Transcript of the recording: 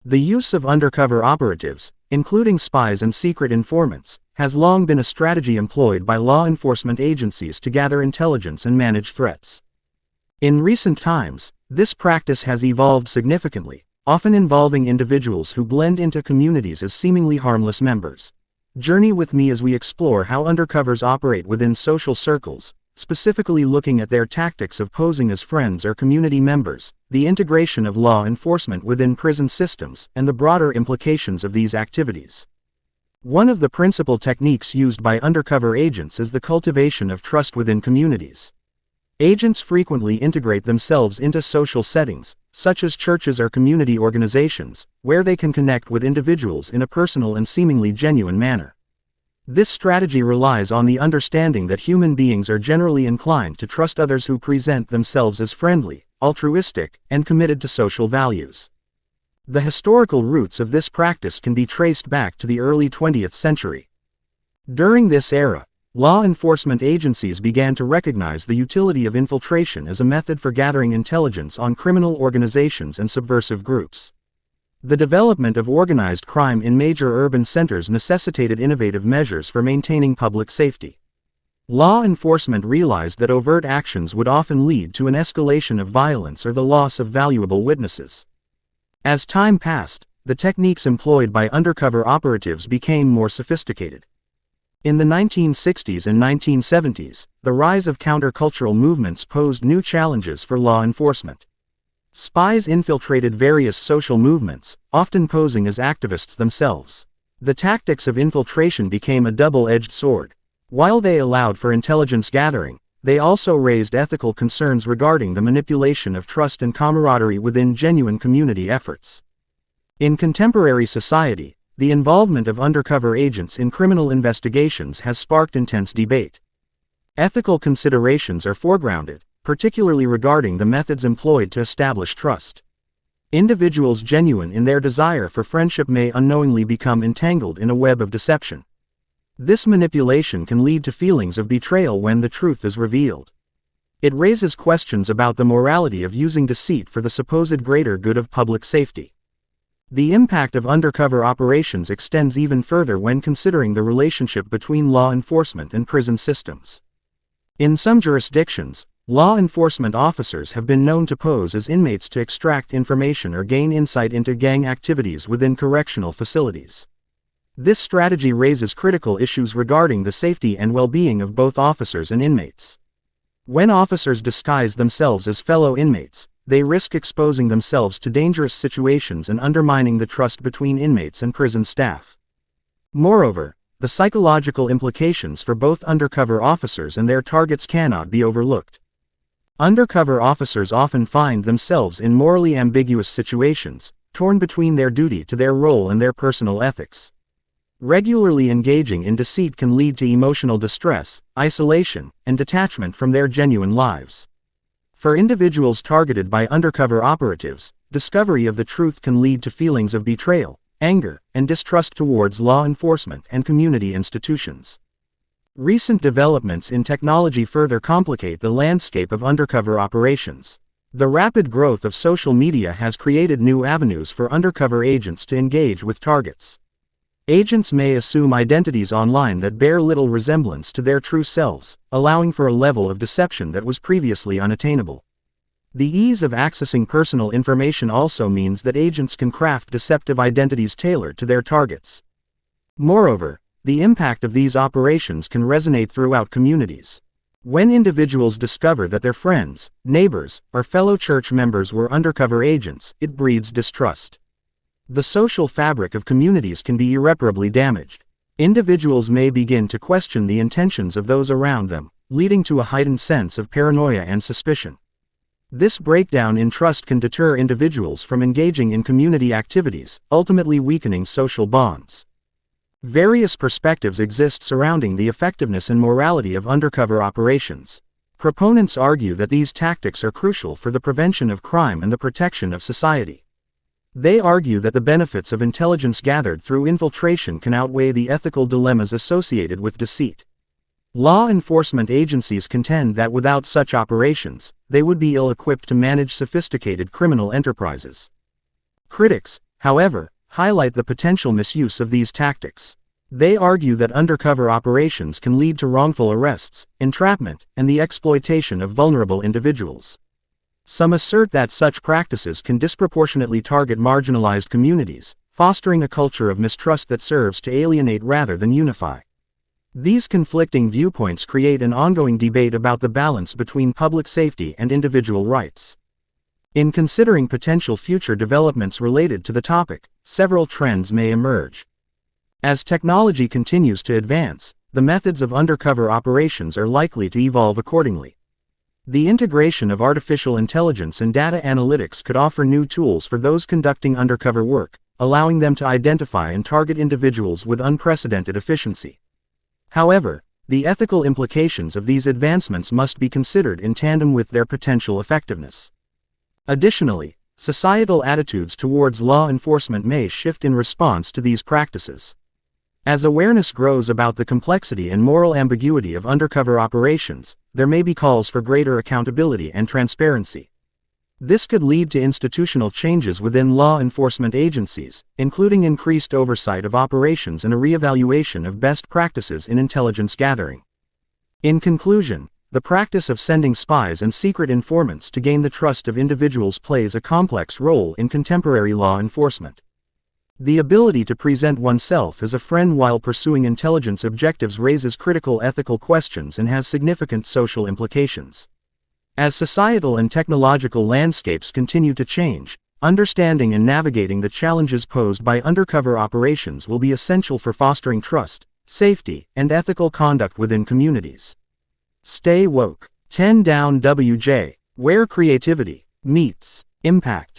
The use of undercover operatives, including spies and secret informants, has long been a strategy employed by law enforcement agencies to gather intelligence and manage threats. In recent times, this practice has evolved significantly, often involving individuals who blend into communities as seemingly harmless members. Journey with me as we explore how undercovers operate within social circles, specifically looking at their tactics of posing as friends or community members, the integration of law enforcement within prison systems, and the broader implications of these activities. One of the principal techniques used by undercover agents is the cultivation of trust within communities. Agents frequently integrate themselves into social settings, such as churches or community organizations, where they can connect with individuals in a personal and seemingly genuine manner. This strategy relies on the understanding that human beings are generally inclined to trust others who present themselves as friendly, altruistic, and committed to social values. The historical roots of this practice can be traced back to the early 20th century. During this era, law enforcement agencies began to recognize the utility of infiltration as a method for gathering intelligence on criminal organizations and subversive groups. The development of organized crime in major urban centers necessitated innovative measures for maintaining public safety. Law enforcement realized that overt actions would often lead to an escalation of violence or the loss of valuable witnesses. As time passed, the techniques employed by undercover operatives became more sophisticated. In the 1960s and 1970s, the rise of countercultural movements posed new challenges for law enforcement. Spies infiltrated various social movements, often posing as activists themselves. The tactics of infiltration became a double-edged sword. While they allowed for intelligence gathering, they also raised ethical concerns regarding the manipulation of trust and camaraderie within genuine community efforts. In contemporary society, the involvement of undercover agents in criminal investigations has sparked intense debate. Ethical considerations are foregrounded, particularly regarding the methods employed to establish trust. Individuals genuine in their desire for friendship may unknowingly become entangled in a web of deception. This manipulation can lead to feelings of betrayal when the truth is revealed. It raises questions about the morality of using deceit for the supposed greater good of public safety. The impact of undercover operations extends even further when considering the relationship between law enforcement and prison systems. In some jurisdictions, law enforcement officers have been known to pose as inmates to extract information or gain insight into gang activities within correctional facilities. This strategy raises critical issues regarding the safety and well-being of both officers and inmates. When officers disguise themselves as fellow inmates, they risk exposing themselves to dangerous situations and undermining the trust between inmates and prison staff. Moreover, the psychological implications for both undercover officers and their targets cannot be overlooked. Undercover officers often find themselves in morally ambiguous situations, torn between their duty to their role and their personal ethics. Regularly engaging in deceit can lead to emotional distress, isolation, and detachment from their genuine lives. For individuals targeted by undercover operatives, discovery of the truth can lead to feelings of betrayal, anger, and distrust towards law enforcement and community institutions. Recent developments in technology further complicate the landscape of undercover operations. The rapid growth of social media has created new avenues for undercover agents to engage with targets. Agents may assume identities online that bear little resemblance to their true selves, allowing for a level of deception that was previously unattainable. The ease of accessing personal information also means that agents can craft deceptive identities tailored to their targets. Moreover, the impact of these operations can resonate throughout communities. When individuals discover that their friends, neighbors, or fellow church members were undercover agents, it breeds distrust. The social fabric of communities can be irreparably damaged. Individuals may begin to question the intentions of those around them, leading to a heightened sense of paranoia and suspicion. This breakdown in trust can deter individuals from engaging in community activities, ultimately weakening social bonds. Various perspectives exist surrounding the effectiveness and morality of undercover operations. Proponents argue that these tactics are crucial for the prevention of crime and the protection of society. They argue that the benefits of intelligence gathered through infiltration can outweigh the ethical dilemmas associated with deceit. Law enforcement agencies contend that without such operations, they would be ill-equipped to manage sophisticated criminal enterprises. Critics, however, highlight the potential misuse of these tactics. They argue that undercover operations can lead to wrongful arrests, entrapment, and the exploitation of vulnerable individuals. Some assert that such practices can disproportionately target marginalized communities, fostering a culture of mistrust that serves to alienate rather than unify. These conflicting viewpoints create an ongoing debate about the balance between public safety and individual rights. In considering potential future developments related to the topic, several trends may emerge. As technology continues to advance, the methods of undercover operations are likely to evolve accordingly. The integration of artificial intelligence and data analytics could offer new tools for those conducting undercover work, allowing them to identify and target individuals with unprecedented efficiency. However, the ethical implications of these advancements must be considered in tandem with their potential effectiveness. Additionally, societal attitudes towards law enforcement may shift in response to these practices. As awareness grows about the complexity and moral ambiguity of undercover operations, there may be calls for greater accountability and transparency. This could lead to institutional changes within law enforcement agencies, including increased oversight of operations and a reevaluation of best practices in intelligence gathering. In conclusion, the practice of sending spies and secret informants to gain the trust of individuals plays a complex role in contemporary law enforcement. The ability to present oneself as a friend while pursuing intelligence objectives raises critical ethical questions and has significant social implications. As societal and technological landscapes continue to change, understanding and navigating the challenges posed by undercover operations will be essential for fostering trust, safety, and ethical conduct within communities. Stay woke. 10 Down WJ, where creativity meets impact.